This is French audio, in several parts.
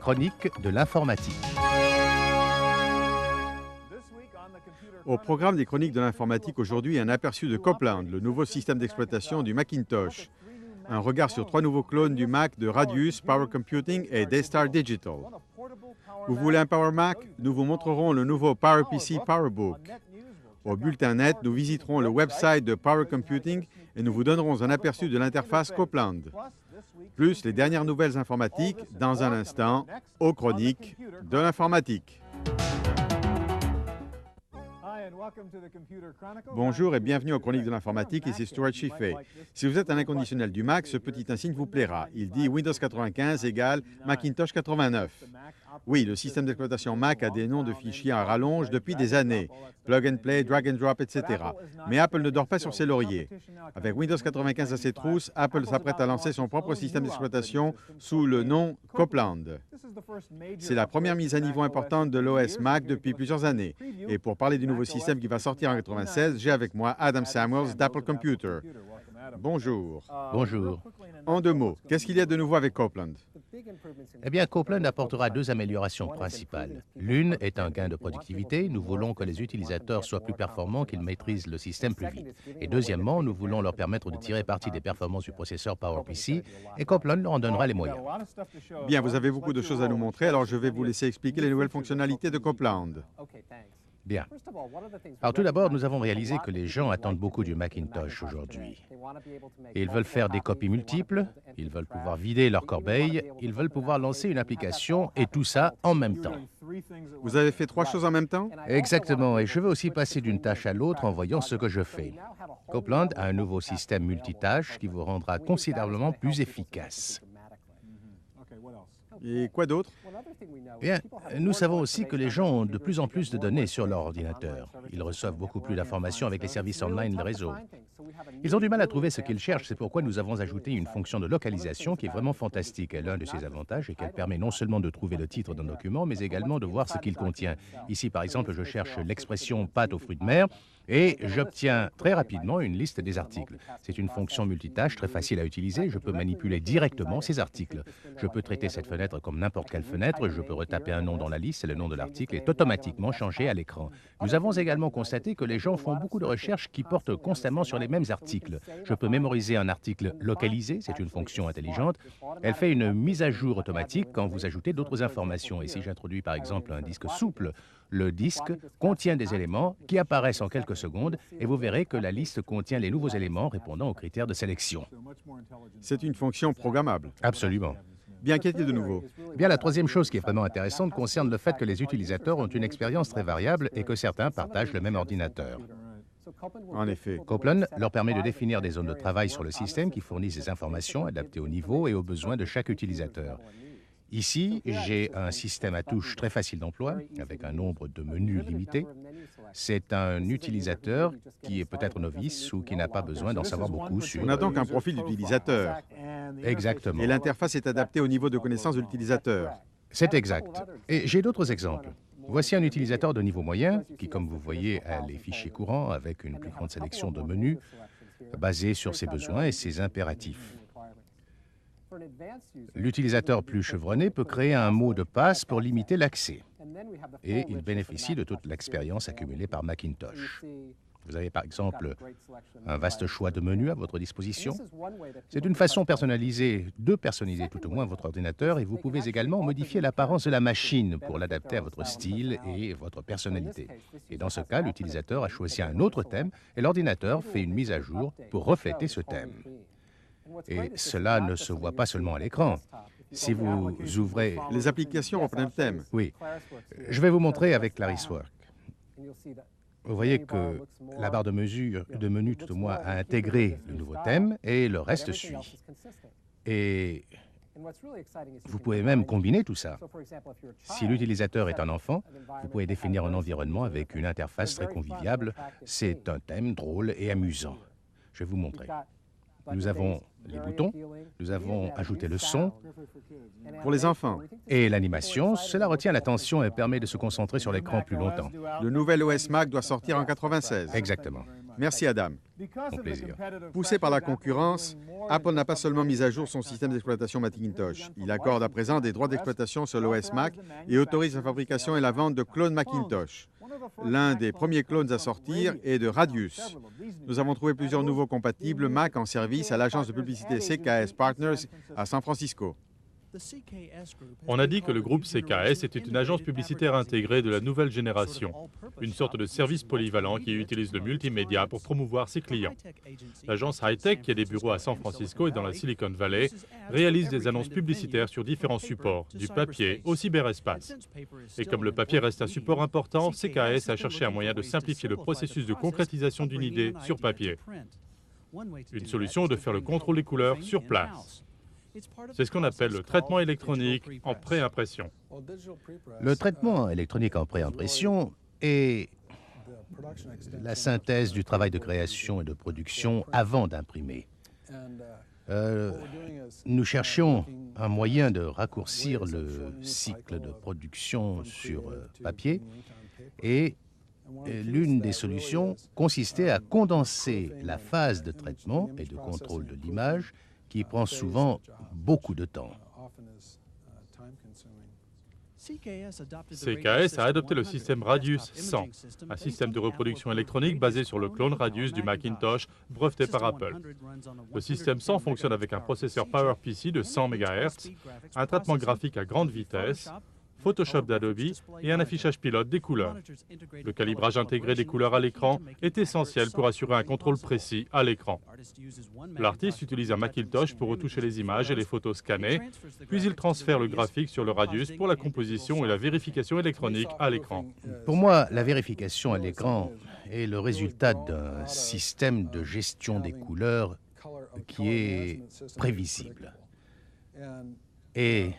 chroniques de l'informatique. Au programme des chroniques de l'informatique aujourd'hui, un aperçu de Copland, le nouveau système d'exploitation du Macintosh. Un regard sur 3 nouveaux clones du Mac de Radius, Power Computing et Daystar Digital. Vous voulez un Power Mac? Nous vous montrerons le nouveau PowerPC PowerBook. Au bulletin net, nous visiterons le website de Power Computing et nous vous donnerons un aperçu de l'interface Copland. Plus les dernières nouvelles informatiques dans un instant aux chroniques de l'informatique. Bonjour et bienvenue aux Chroniques de l'informatique, ici Stuart Chiffé. Si vous êtes un inconditionnel du Mac, ce petit insigne vous plaira. Il dit Windows 95 égale Macintosh 89. Oui, le système d'exploitation Mac a des noms de fichiers à rallonge depuis des années. Plug and play, drag and drop, etc. Mais Apple ne dort pas sur ses lauriers. Avec Windows 95 à ses trousses, Apple s'apprête à lancer son propre système d'exploitation sous le nom Copland. C'est la première mise à niveau importante de l'OS Mac depuis plusieurs années. Et pour parler du nouveau système qui va sortir en 96, j'ai avec moi Adam Samuels d'Apple Computer. Bonjour. Bonjour. En 2 mots, qu'est-ce qu'il y a de nouveau avec Copland? Eh bien, Copland apportera 2 améliorations principales. L'une est un gain de productivité. Nous voulons que les utilisateurs soient plus performants, qu'ils maîtrisent le système plus vite. Et deuxièmement, nous voulons leur permettre de tirer parti des performances du processeur PowerPC et Copland leur en donnera les moyens. Bien, vous avez beaucoup de choses à nous montrer, alors je vais vous laisser expliquer les nouvelles fonctionnalités de Copland. Bien. Alors tout d'abord, nous avons réalisé que les gens attendent beaucoup du Macintosh aujourd'hui. Ils veulent faire des copies multiples, ils veulent pouvoir vider leur corbeille, ils veulent pouvoir lancer une application et tout ça en même temps. Vous avez fait 3 choses en même temps? Exactement, et je veux aussi passer d'une tâche à l'autre en voyant ce que je fais. Copland a un nouveau système multitâche qui vous rendra considérablement plus efficace. Et quoi d'autre? Bien, nous savons aussi que les gens ont de plus en plus de données sur leur ordinateur. Ils reçoivent beaucoup plus d'informations avec les services online et le réseau. Ils ont du mal à trouver ce qu'ils cherchent, c'est pourquoi nous avons ajouté une fonction de localisation qui est vraiment fantastique. L'un de ses avantages est qu'elle permet non seulement de trouver le titre d'un document, mais également de voir ce qu'il contient. Ici, par exemple, je cherche l'expression « pâte aux fruits de mer » et j'obtiens très rapidement une liste des articles. C'est une fonction multitâche très facile à utiliser. Je peux manipuler directement ces articles. Je peux traiter cette fenêtre comme n'importe quelle fenêtre. Je peux retaper un nom dans la liste et le nom de l'article est automatiquement changé à l'écran. Nous avons également constaté que les gens font beaucoup de recherches qui portent constamment sur les mêmes articles. Je peux mémoriser un article localisé, c'est une fonction intelligente. Elle fait une mise à jour automatique quand vous ajoutez d'autres informations. Et si j'introduis par exemple un disque souple, le disque contient des éléments qui apparaissent en quelques secondes et vous verrez que la liste contient les nouveaux éléments répondant aux critères de sélection. C'est une fonction programmable. Absolument. Bien, qu'y a-t-il de nouveau? Bien, la troisième chose qui est vraiment intéressante concerne le fait que les utilisateurs ont une expérience très variable et que certains partagent le même ordinateur. En effet. Copland leur permet de définir des zones de travail sur le système qui fournissent des informations adaptées au niveau et aux besoins de chaque utilisateur. Ici, j'ai un système à touches très facile d'emploi, avec un nombre de menus limité. C'est un utilisateur qui est peut-être novice ou qui n'a pas besoin d'en savoir beaucoup sur... On a donc un profil d'utilisateur. Exactement. Et l'interface est adaptée au niveau de connaissance de l'utilisateur. C'est exact. Et j'ai d'autres exemples. Voici un utilisateur de niveau moyen qui, comme vous voyez, a les fichiers courants avec une plus grande sélection de menus basés sur ses besoins et ses impératifs. L'utilisateur plus chevronné peut créer un mot de passe pour limiter l'accès. Et il bénéficie de toute l'expérience accumulée par Macintosh. Vous avez par exemple un vaste choix de menus à votre disposition. C'est une façon personnalisée de personnaliser tout au moins votre ordinateur et vous pouvez également modifier l'apparence de la machine pour l'adapter à votre style et votre personnalité. Et dans ce cas, l'utilisateur a choisi un autre thème et l'ordinateur fait une mise à jour pour refléter ce thème. Et cela ne se voit pas seulement à l'écran. Si vous ouvrez... Les applications reprennent le thème. Oui. Je vais vous montrer avec ClarisWorks. Vous voyez que la barre de menu, tout au moins, a intégré le nouveau thème et le reste suit. Et vous pouvez même combiner tout ça. Si l'utilisateur est un enfant, vous pouvez définir un environnement avec une interface très conviviale. C'est un thème drôle et amusant. Je vais vous montrer. Nous avons les boutons, nous avons ajouté le son. Pour les enfants. Et l'animation, cela retient l'attention et permet de se concentrer sur l'écran plus longtemps. Le nouvel OS Mac doit sortir en 96. Exactement. Merci Adam. Mon plaisir. Poussé par la concurrence, Apple n'a pas seulement mis à jour son système d'exploitation Macintosh. Il accorde à présent des droits d'exploitation sur l'OS Mac et autorise la fabrication et la vente de clones Macintosh. L'un des premiers clones à sortir est de Radius. Nous avons trouvé plusieurs nouveaux compatibles Mac en service à l'agence de publicité CKS Partners à San Francisco. On a dit que le groupe CKS était une agence publicitaire intégrée de la nouvelle génération, une sorte de service polyvalent qui utilise le multimédia pour promouvoir ses clients. L'agence high-tech, qui a des bureaux à San Francisco et dans la Silicon Valley, réalise des annonces publicitaires sur différents supports, du papier au cyberespace. Et comme le papier reste un support important, CKS a cherché un moyen de simplifier le processus de concrétisation d'une idée sur papier. Une solution est de faire le contrôle des couleurs sur place. C'est ce qu'on appelle le traitement électronique en préimpression. Le traitement électronique en préimpression est la synthèse du travail de création et de production avant d'imprimer. Nous cherchions un moyen de raccourcir le cycle de production sur papier et l'une des solutions consistait à condenser la phase de traitement et de contrôle de l'image qui prend souvent beaucoup de temps. CKS a adopté le système Radius 100, un système de reproduction électronique basé sur le clone Radius du Macintosh breveté par Apple. Le système 100 fonctionne avec un processeur PowerPC de 100 MHz, un traitement graphique à grande vitesse, Photoshop d'Adobe et un affichage pilote des couleurs. Le calibrage intégré des couleurs à l'écran est essentiel pour assurer un contrôle précis à l'écran. L'artiste utilise un Macintosh pour retoucher les images et les photos scannées, puis il transfère le graphique sur le Radius pour la composition et la vérification électronique à l'écran. Pour moi, la vérification à l'écran est le résultat d'un système de gestion des couleurs qui est prévisible. Et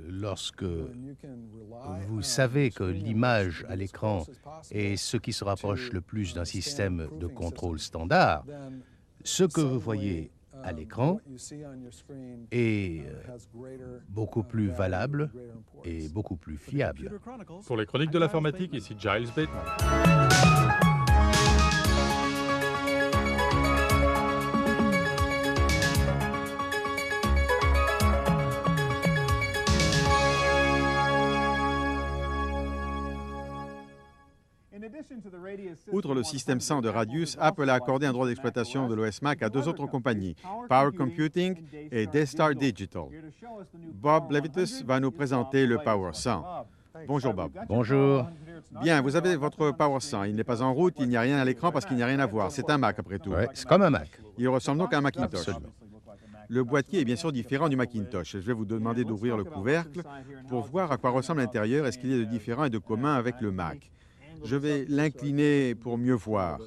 lorsque vous savez que l'image à l'écran est ce qui se rapproche le plus d'un système de contrôle standard, ce que vous voyez à l'écran est beaucoup plus valable et beaucoup plus fiable. Pour les chroniques de l'informatique, ici Giles Bateman. Outre le système 100 de Radius, Apple a accordé un droit d'exploitation de l'OS Mac à deux autres compagnies, Power Computing et Daystar Digital. Bob Levitus va nous présenter le Power 100. Bonjour Bob. Bonjour. Bien, vous avez votre Power 100. Il n'est pas en route, il n'y a rien à l'écran parce qu'il n'y a rien à voir. C'est un Mac après tout. Ouais, c'est comme un Mac. Il ressemble donc à un Macintosh. Absolument. Le boîtier est bien sûr différent du Macintosh. Je vais vous demander d'ouvrir le couvercle pour voir à quoi ressemble l'intérieur et ce qu'il y a de différent et de commun avec le Mac. Je vais l'incliner pour mieux voir.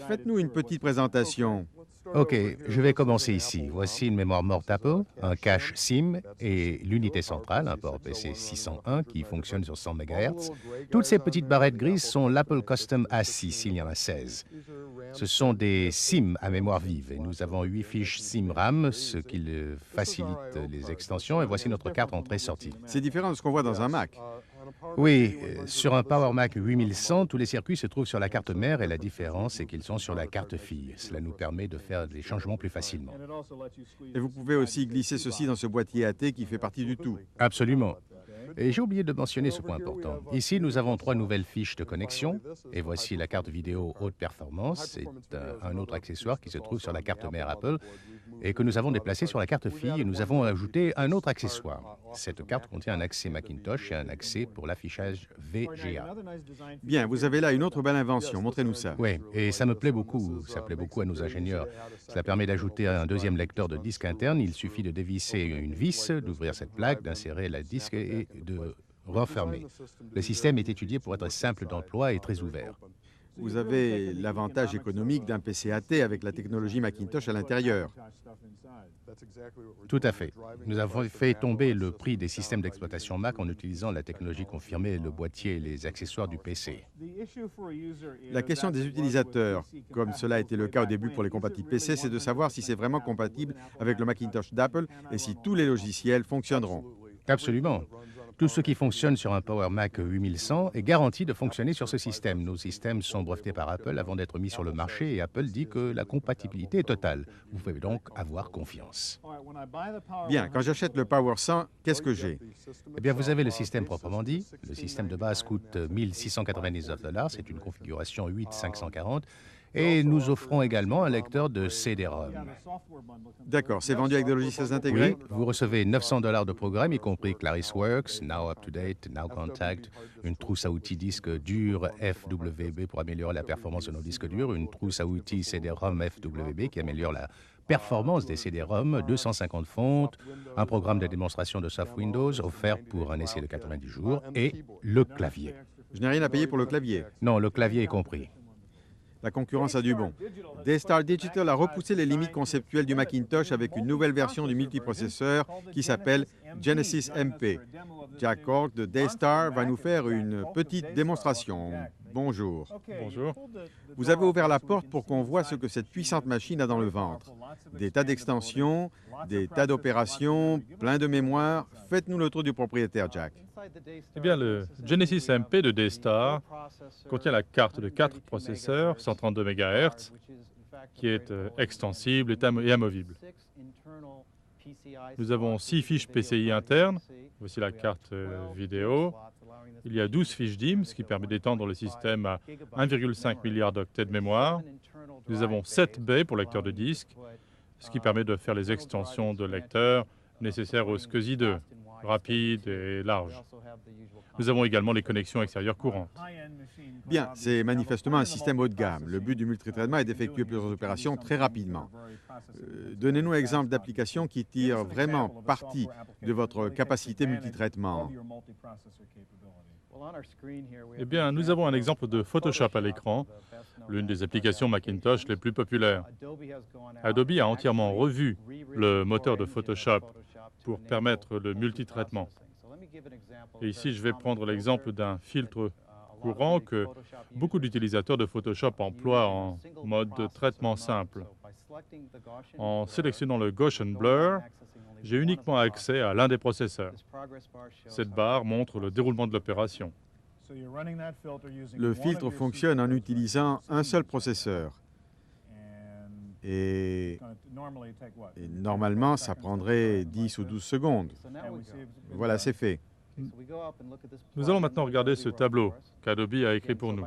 Faites-nous une petite présentation. OK, je vais commencer ici. Voici une mémoire morte Apple, un cache SIM et l'unité centrale, un port PC 601 qui fonctionne sur 100 MHz. Toutes ces petites barrettes grises sont l'Apple Custom A6, il y en a 16. Ce sont des SIM à mémoire vive et nous avons 8 fiches SIM RAM, ce qui facilite les extensions. Et voici notre carte entrée-sortie. C'est différent de ce qu'on voit dans un Mac. Oui, sur un Power Mac 8100, tous les circuits se trouvent sur la carte mère et la différence est qu'ils sont sur la carte fille. Cela nous permet de faire des changements plus facilement. Et vous pouvez aussi glisser ceci dans ce boîtier AT qui fait partie du tout. Absolument. Et j'ai oublié de mentionner ce point important. Ici, nous avons 3 nouvelles fiches de connexion. Et voici la carte vidéo haute performance. C'est un autre accessoire qui se trouve sur la carte mère Apple et que nous avons déplacé sur la carte fille. Et nous avons ajouté un autre accessoire. Cette carte contient un accès Macintosh et un accès pour l'affichage VGA. Bien, vous avez là une autre belle invention. Montrez-nous ça. Oui, et ça me plaît beaucoup. Ça plaît beaucoup à nos ingénieurs. Cela permet d'ajouter un deuxième lecteur de disque interne. Il suffit de dévisser une vis, d'ouvrir cette plaque, d'insérer la disque et de refermer. Le système est étudié pour être simple d'emploi et très ouvert. Vous avez l'avantage économique d'un PC AT avec la technologie Macintosh à l'intérieur. Tout à fait. Nous avons fait tomber le prix des systèmes d'exploitation Mac en utilisant la technologie confirmée, le boîtier et les accessoires du PC. La question des utilisateurs, comme cela a été le cas au début pour les compatibles PC, c'est de savoir si c'est vraiment compatible avec le Macintosh d'Apple et si tous les logiciels fonctionneront. Absolument. Tout ce qui fonctionne sur un Power Mac 8100 est garanti de fonctionner sur ce système. Nos systèmes sont brevetés par Apple avant d'être mis sur le marché et Apple dit que la compatibilité est totale. Vous pouvez donc avoir confiance. Bien, quand j'achète le Power 100, qu'est-ce que j'ai? Eh bien, vous avez le système proprement dit. Le système de base coûte 1 699 $. C'est une configuration 8-540. Et nous offrons également un lecteur de CD-ROM. D'accord, c'est vendu avec des logiciels intégrés? Oui, vous recevez 900 $ de programmes, y compris ClarisWorks, Now Up to Date, Now Contact, une trousse à outils disque dur FWB pour améliorer la performance de nos disques durs, une trousse à outils CD-ROM FWB qui améliore la performance des CD-ROM, 250 fontes, un programme de démonstration de soft Windows offert pour un essai de 90 jours et le clavier. Je n'ai rien à payer pour le clavier. Non, le clavier est compris. La concurrence a du bon. Daystar Digital a repoussé les limites conceptuelles du Macintosh avec une nouvelle version du multiprocesseur qui s'appelle Genesis MP. Jack Cork de Daystar va nous faire une petite démonstration. Bonjour. Bonjour. Vous avez ouvert la porte pour qu'on voit ce que cette puissante machine a dans le ventre. Des tas d'extensions, des tas d'opérations, plein de mémoire. Faites-nous le tour du propriétaire, Jack. Eh bien, le Genesis MP de Daystar contient la carte de 4 processeurs, 132 MHz, qui est extensible et amovible. Nous avons 6 fiches PCI internes. Voici la carte vidéo. Il y a 12 fiches DIMM, ce qui permet d'étendre le système à 1,5 milliard d'octets de mémoire. Nous avons 7 baies pour lecteur de disque, ce qui permet de faire les extensions de lecteur nécessaires au SCSI 2, rapide et large. Nous avons également les connexions extérieures courantes. Bien, c'est manifestement un système haut de gamme. Le but du multitraitement est d'effectuer plusieurs opérations très rapidement. Donnez-nous un exemple d'application qui tire vraiment parti de votre capacité multitraitement. Eh bien, nous avons un exemple de Photoshop à l'écran, l'une des applications Macintosh les plus populaires. Adobe a entièrement revu le moteur de Photoshop pour permettre le multitraitement. Et ici, je vais prendre l'exemple d'un filtre courant que beaucoup d'utilisateurs de Photoshop emploient en mode de traitement simple. En sélectionnant le Gaussian Blur, j'ai uniquement accès à l'un des processeurs. Cette barre montre le déroulement de l'opération. Le filtre fonctionne en utilisant un seul processeur. Et normalement, ça prendrait 10 ou 12 secondes. Voilà, c'est fait. Nous allons maintenant regarder ce tableau qu'Adobe a écrit pour nous.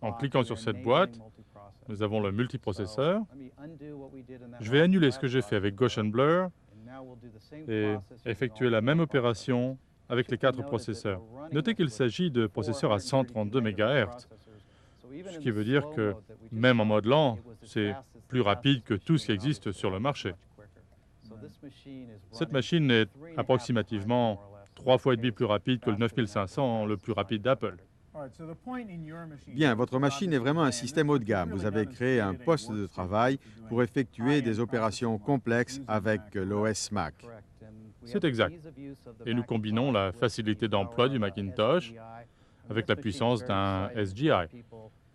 En cliquant sur cette boîte, nous avons le multiprocesseur. Je vais annuler ce que j'ai fait avec Gaussian Blur et effectuer la même opération avec les 4 processeurs. Notez qu'il s'agit de processeurs à 132 MHz, ce qui veut dire que même en mode lent, c'est plus rapide que tout ce qui existe sur le marché. Cette machine est approximativement 3 fois et demi plus rapide que le 9500, le plus rapide d'Apple. Bien, votre machine est vraiment un système haut de gamme. Vous avez créé un poste de travail pour effectuer des opérations complexes avec l'OS Mac. C'est exact. Et nous combinons la facilité d'emploi du Macintosh avec la puissance d'un SGI.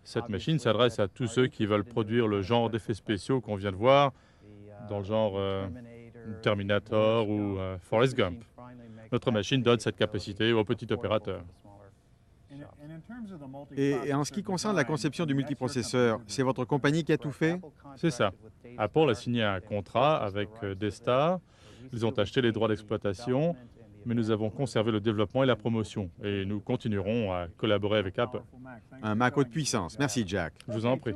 Cette machine s'adresse à tous ceux qui veulent produire le genre d'effets spéciaux qu'on vient de voir, dans le genre Terminator ou Forrest Gump. Notre machine donne cette capacité aux petits opérateurs. Et en ce qui concerne la conception du multiprocesseur, c'est votre compagnie qui a tout fait? C'est ça. Apple a signé un contrat avec Daystar. Ils ont acheté les droits d'exploitation, mais nous avons conservé le développement et la promotion. Et nous continuerons à collaborer avec Apple. Un Mac haute puissance. Merci, Jack. Je vous en prie.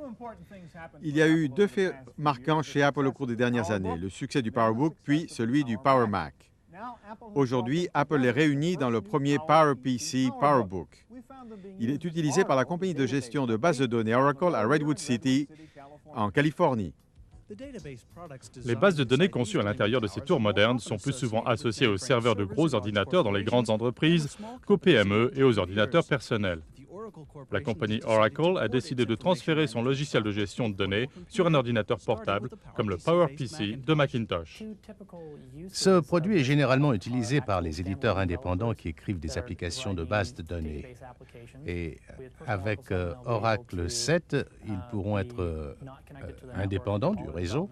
Il y a eu 2 faits marquants chez Apple au cours des dernières années, le succès du PowerBook, puis celui du Power Mac. Aujourd'hui, Apple les réunit dans le premier PowerPC PowerBook. Il est utilisé par la compagnie de gestion de bases de données Oracle à Redwood City, en Californie. Les bases de données conçues à l'intérieur de ces tours modernes sont plus souvent associées aux serveurs de gros ordinateurs dans les grandes entreprises qu'aux PME et aux ordinateurs personnels. La compagnie Oracle a décidé de transférer son logiciel de gestion de données sur un ordinateur portable, comme le PowerPC de Macintosh. Ce produit est généralement utilisé par les éditeurs indépendants qui écrivent des applications de base de données. Et avec Oracle 7, ils pourront être indépendants du réseau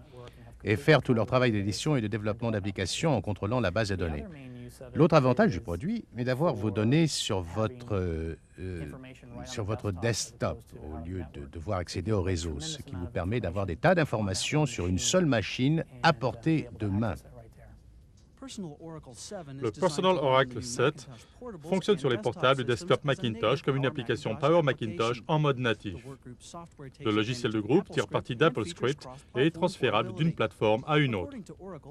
et faire tout leur travail d'édition et de développement d'applications en contrôlant la base de données. L'autre avantage du produit est d'avoir vos données sur votre desktop au lieu de devoir accéder au réseau, ce qui vous permet d'avoir des tas d'informations sur une seule machine à portée de main. Le Personal Oracle 7 fonctionne sur les portables et desktops Macintosh comme une application Power Macintosh en mode natif. Le logiciel de groupe tire parti d'AppleScript et est transférable d'une plateforme à une autre.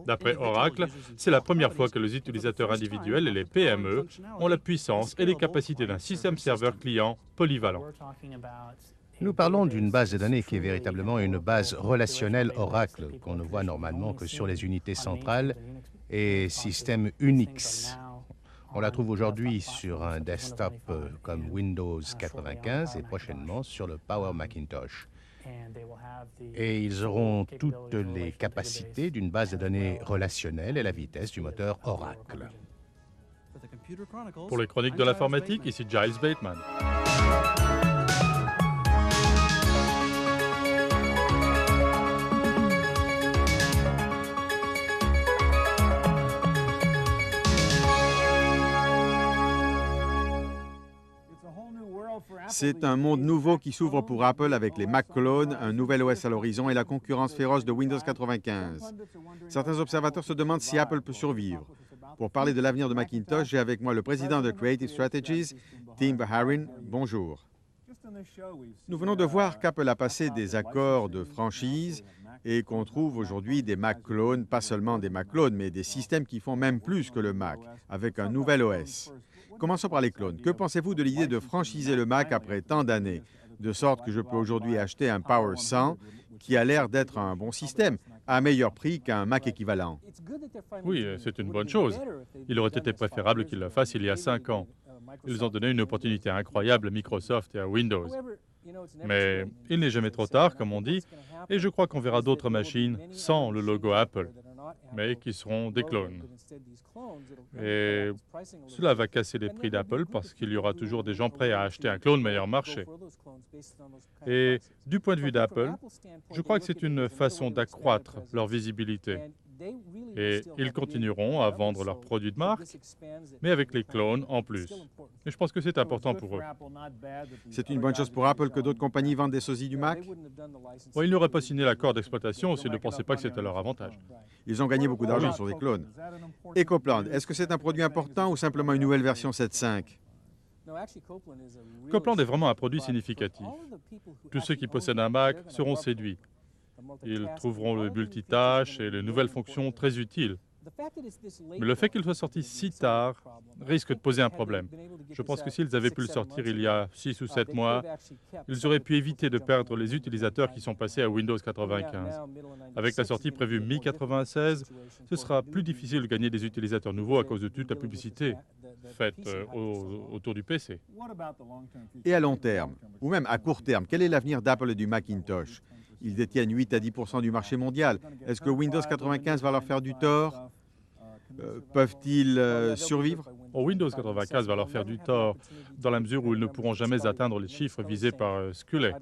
D'après Oracle, c'est la première fois que les utilisateurs individuels et les PME ont la puissance et les capacités d'un système serveur client polyvalent. Nous parlons d'une base de données qui est véritablement une base relationnelle Oracle, qu'on ne voit normalement que sur les unités centrales et systèmes Unix. On la trouve aujourd'hui sur un desktop comme Windows 95 et prochainement sur le Power Macintosh. Et ils auront toutes les capacités d'une base de données relationnelle et la vitesse du moteur Oracle. Pour les chroniques de l'informatique, ici Giles Bateman. C'est un monde nouveau qui s'ouvre pour Apple avec les Mac clones, un nouvel OS à l'horizon et la concurrence féroce de Windows 95. Certains observateurs se demandent si Apple peut survivre. Pour parler de l'avenir de Macintosh, j'ai avec moi le président de Creative Strategies, Tim Baharin. Bonjour. Nous venons de voir qu'Apple a passé des accords de franchise et qu'on trouve aujourd'hui des Mac clones, pas seulement des Mac clones, mais des systèmes qui font même plus que le Mac, avec un nouvel OS. Commençons par les clones. Que pensez-vous de l'idée de franchiser le Mac après tant d'années, de sorte que je peux aujourd'hui acheter un Power 100 qui a l'air d'être un bon système, à meilleur prix qu'un Mac équivalent? Oui, c'est une bonne chose. Il aurait été préférable qu'ils le fassent il y a 5 ans. Ils ont donné une opportunité incroyable à Microsoft et à Windows. Mais il n'est jamais trop tard, comme on dit, et je crois qu'on verra d'autres machines sans le logo Apple, mais qui seront des clones. Et cela va casser les prix d'Apple parce qu'il y aura toujours des gens prêts à acheter un clone meilleur marché. Et du point de vue d'Apple, je crois que c'est une façon d'accroître leur visibilité. Et ils continueront à vendre leurs produits de marque, mais avec les clones en plus. Et je pense que c'est important pour eux. C'est une bonne chose pour Apple que d'autres compagnies vendent des sosies du Mac? Bon, ils n'auraient pas signé l'accord d'exploitation s'ils ne pensaient pas que c'était leur avantage. Ils ont gagné beaucoup d'argent sur des clones. Et Copland, est-ce que c'est un produit important ou simplement une nouvelle version 7.5? Copland est vraiment un produit significatif. Tous ceux qui possèdent un Mac seront séduits. Ils trouveront le multitâche et les nouvelles fonctions très utiles. Mais le fait qu'il soit sorti si tard risque de poser un problème. Je pense que s'ils avaient pu le sortir il y a 6 ou 7 mois, ils auraient pu éviter de perdre les utilisateurs qui sont passés à Windows 95. Avec la sortie prévue mi-96, ce sera plus difficile de gagner des utilisateurs nouveaux à cause de toute la publicité faite autour du PC. Et à long terme, ou même à court terme, quel est l'avenir d'Apple et du Macintosh? Ils détiennent 8 à 10% du marché mondial. Est-ce que Windows 95 va leur faire du tort? Peuvent-ils survivre? Windows 95 va leur faire du tort dans la mesure où ils ne pourront jamais atteindre les chiffres visés par Sculley.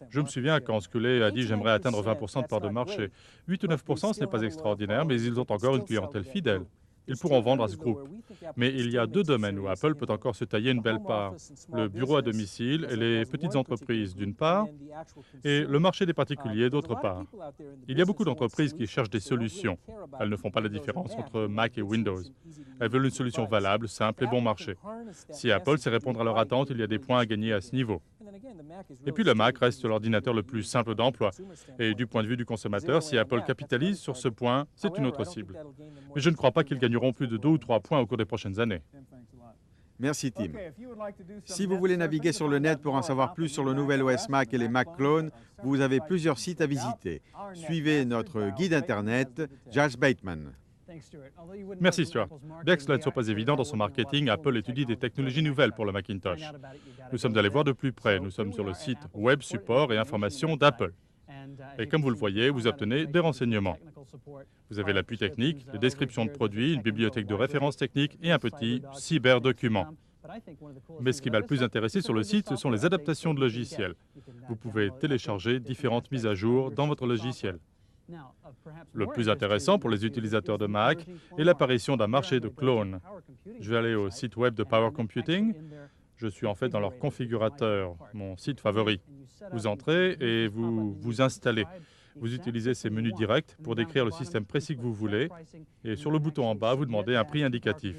Je me souviens quand Sculley a dit « j'aimerais atteindre 20% de part de marché ». 8 ou 9%, ce n'est pas extraordinaire, mais ils ont encore une clientèle fidèle. Ils pourront vendre à ce groupe. Mais il y a 2 domaines où Apple peut encore se tailler une belle part. Le bureau à domicile et les petites entreprises d'une part, et le marché des particuliers d'autre part. Il y a beaucoup d'entreprises qui cherchent des solutions. Elles ne font pas la différence entre Mac et Windows. Elles veulent une solution valable, simple et bon marché. Si Apple sait répondre à leur attente, il y a des points à gagner à ce niveau. Et puis le Mac reste l'ordinateur le plus simple d'emploi. Et du point de vue du consommateur, si Apple capitalise sur ce point, c'est une autre cible. Mais je ne crois pas qu'ils gagneront plus de 2 ou 3 points au cours des prochaines années. Merci Tim. Si vous voulez naviguer sur le net pour en savoir plus sur le nouvel OS Mac et les Mac clones, vous avez plusieurs sites à visiter. Suivez notre guide Internet, Giles Bateman. Merci Stuart. Bien que cela ne soit pas évident dans son marketing, Apple étudie des technologies nouvelles pour le Macintosh. Nous sommes allés voir de plus près. Nous sommes sur le site Web Support et Information d'Apple. Et comme vous le voyez, vous obtenez des renseignements. Vous avez l'appui technique, des descriptions de produits, une bibliothèque de références techniques et un petit cyberdocument. Mais ce qui m'a le plus intéressé sur le site, ce sont les adaptations de logiciels. Vous pouvez télécharger différentes mises à jour dans votre logiciel. Le plus intéressant pour les utilisateurs de Mac est l'apparition d'un marché de clones. Je vais aller au site web de Power Computing. Je suis en fait dans leur configurateur, mon site favori. Vous entrez et vous vous installez. Vous utilisez ces menus directs pour décrire le système précis que vous voulez. Et sur le bouton en bas, vous demandez un prix indicatif.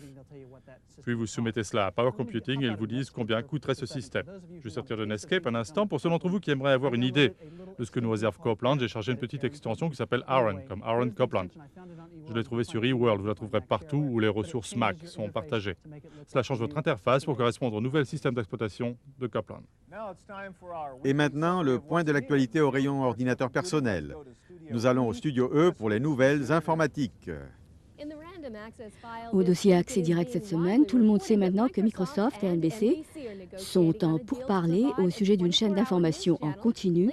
Puis vous soumettez cela à Power Computing et ils vous disent combien coûterait ce système. Je vais sortir de Netscape un instant. Pour ceux d'entre vous qui aimeraient avoir une idée de ce que nous réserve Copland, j'ai chargé une petite extension qui s'appelle Aaron, comme Aaron Copland. Je l'ai trouvée sur eWorld. Vous la trouverez partout où les ressources Mac sont partagées. Cela change votre interface pour correspondre au nouvel système d'exploitation de Copland. Et maintenant, le point de l'actualité au rayon ordinateur personnel. Nous allons au Studio E pour les nouvelles informatiques. Au dossier Accès Direct cette semaine, tout le monde sait maintenant que Microsoft et NBC sont en pourparlers au sujet d'une chaîne d'information en continu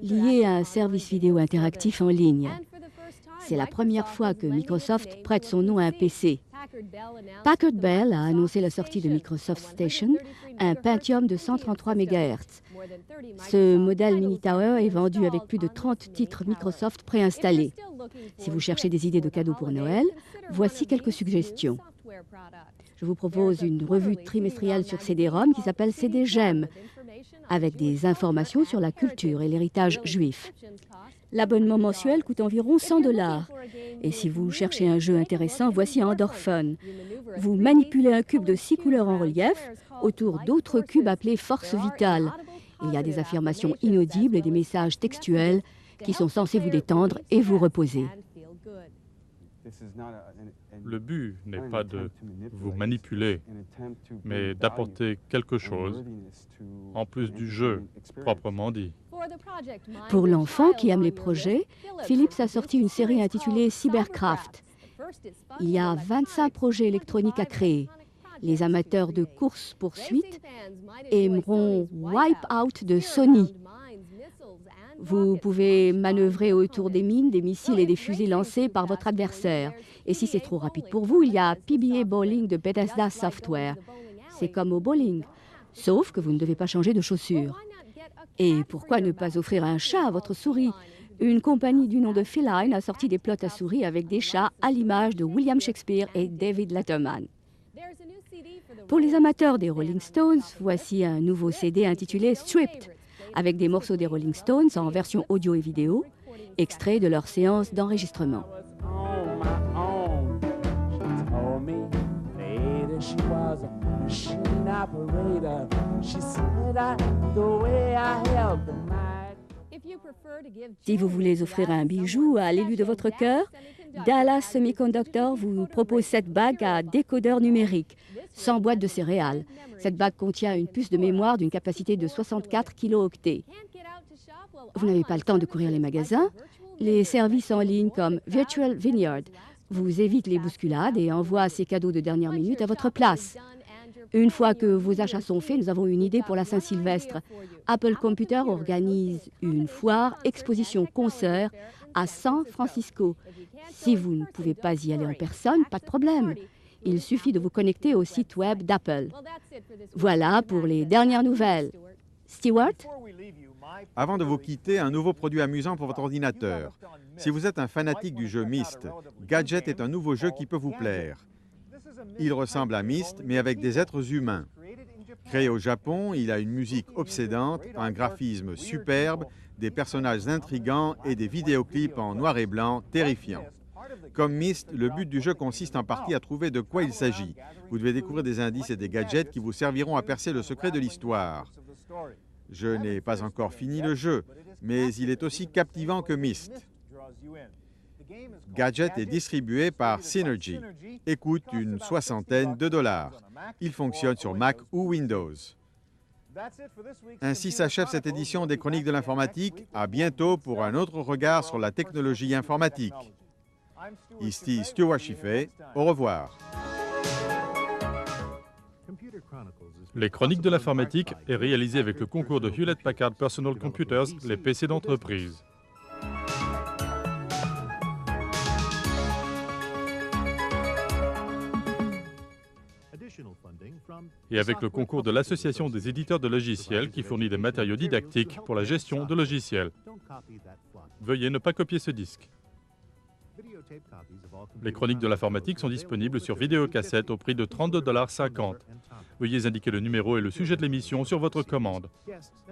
liée à un service vidéo interactif en ligne. C'est la première fois que Microsoft prête son nom à un PC. Packard Bell a annoncé la sortie de Microsoft Station, un Pentium de 133 MHz. Ce modèle Mini Tower est vendu avec plus de 30 titres Microsoft préinstallés. Si vous cherchez des idées de cadeaux pour Noël, voici quelques suggestions. Je vous propose une revue trimestrielle sur CD-ROM qui s'appelle CD-GEM, avec des informations sur la culture et l'héritage juif. L'abonnement mensuel coûte environ 100 $. Et si vous cherchez un jeu intéressant, voici Endorphone. Vous manipulez un cube de 6 couleurs en relief autour d'autres cubes appelés Force Vitale. Il y a des affirmations inaudibles et des messages textuels qui sont censés vous détendre et vous reposer. Le but n'est pas de vous manipuler, mais d'apporter quelque chose en plus du jeu proprement dit. Pour l'enfant qui aime les projets, Philips a sorti une série intitulée Cybercraft. Il y a 25 projets électroniques à créer. Les amateurs de course-poursuite aimeront Wipeout de Sony. Vous pouvez manœuvrer autour des mines, des missiles et des fusées lancés par votre adversaire. Et si c'est trop rapide pour vous, il y a PBA Bowling de Bethesda Software. C'est comme au bowling, sauf que vous ne devez pas changer de chaussures. Et pourquoi ne pas offrir un chat à votre souris? Une compagnie du nom de Feline a sorti des plots à souris avec des chats à l'image de William Shakespeare et David Letterman. Pour les amateurs des Rolling Stones, voici un nouveau CD intitulé Stripped, avec des morceaux des Rolling Stones en version audio et vidéo, extraits de leur séance d'enregistrement. Si vous voulez offrir un bijou à l'élu de votre cœur, Dallas Semiconductor vous propose cette bague à décodeur numérique, sans boîte de céréales. Cette bague contient une puce de mémoire d'une capacité de 64 kilo-octets. Vous n'avez pas le temps de courir les magasins? Les services en ligne comme Virtual Vineyard vous évitent les bousculades et envoient ces cadeaux de dernière minute à votre place. Une fois que vos achats sont faits, nous avons une idée pour la Saint-Sylvestre. Apple Computer organise une foire, exposition, concert à San Francisco. Si vous ne pouvez pas y aller en personne, pas de problème. Il suffit de vous connecter au site web d'Apple. Voilà pour les dernières nouvelles. Stewart? Avant de vous quitter, un nouveau produit amusant pour votre ordinateur. Si vous êtes un fanatique du jeu Myst, Gadget est un nouveau jeu qui peut vous plaire. Il ressemble à Myst, mais avec des êtres humains. Créé au Japon, il a une musique obsédante, un graphisme superbe, des personnages intrigants et des vidéoclips en noir et blanc terrifiants. Comme Myst, le but du jeu consiste en partie à trouver de quoi il s'agit. Vous devez découvrir des indices et des gadgets qui vous serviront à percer le secret de l'histoire. Je n'ai pas encore fini le jeu, mais il est aussi captivant que Myst. Gadget est distribué par Synergy et coûte une soixantaine de $. Il fonctionne sur Mac ou Windows. Ainsi s'achève cette édition des Chroniques de l'informatique. À bientôt pour un autre regard sur la technologie informatique. Ici Stuart Chiffé. Au revoir. Les Chroniques de l'informatique est réalisé avec le concours de Hewlett-Packard Personal Computers, les PC d'entreprise. Et avec le concours de l'Association des éditeurs de logiciels qui fournit des matériaux didactiques pour la gestion de logiciels. Veuillez ne pas copier ce disque. Les chroniques de l'informatique sont disponibles sur vidéocassette au prix de 32,50 $. Veuillez indiquer le numéro et le sujet de l'émission sur votre commande.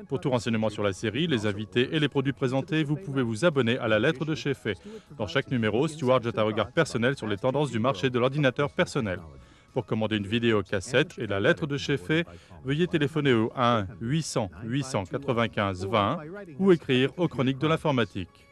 Pour tout renseignement sur la série, les invités et les produits présentés, vous pouvez vous abonner à la lettre de chez Fay. Dans chaque numéro, Stuart jette un regard personnel sur les tendances du marché de l'ordinateur personnel. Pour commander une vidéocassette et la lettre de chez Fay, veuillez téléphoner au 1-800-895-20 ou écrire aux Chroniques de l'informatique.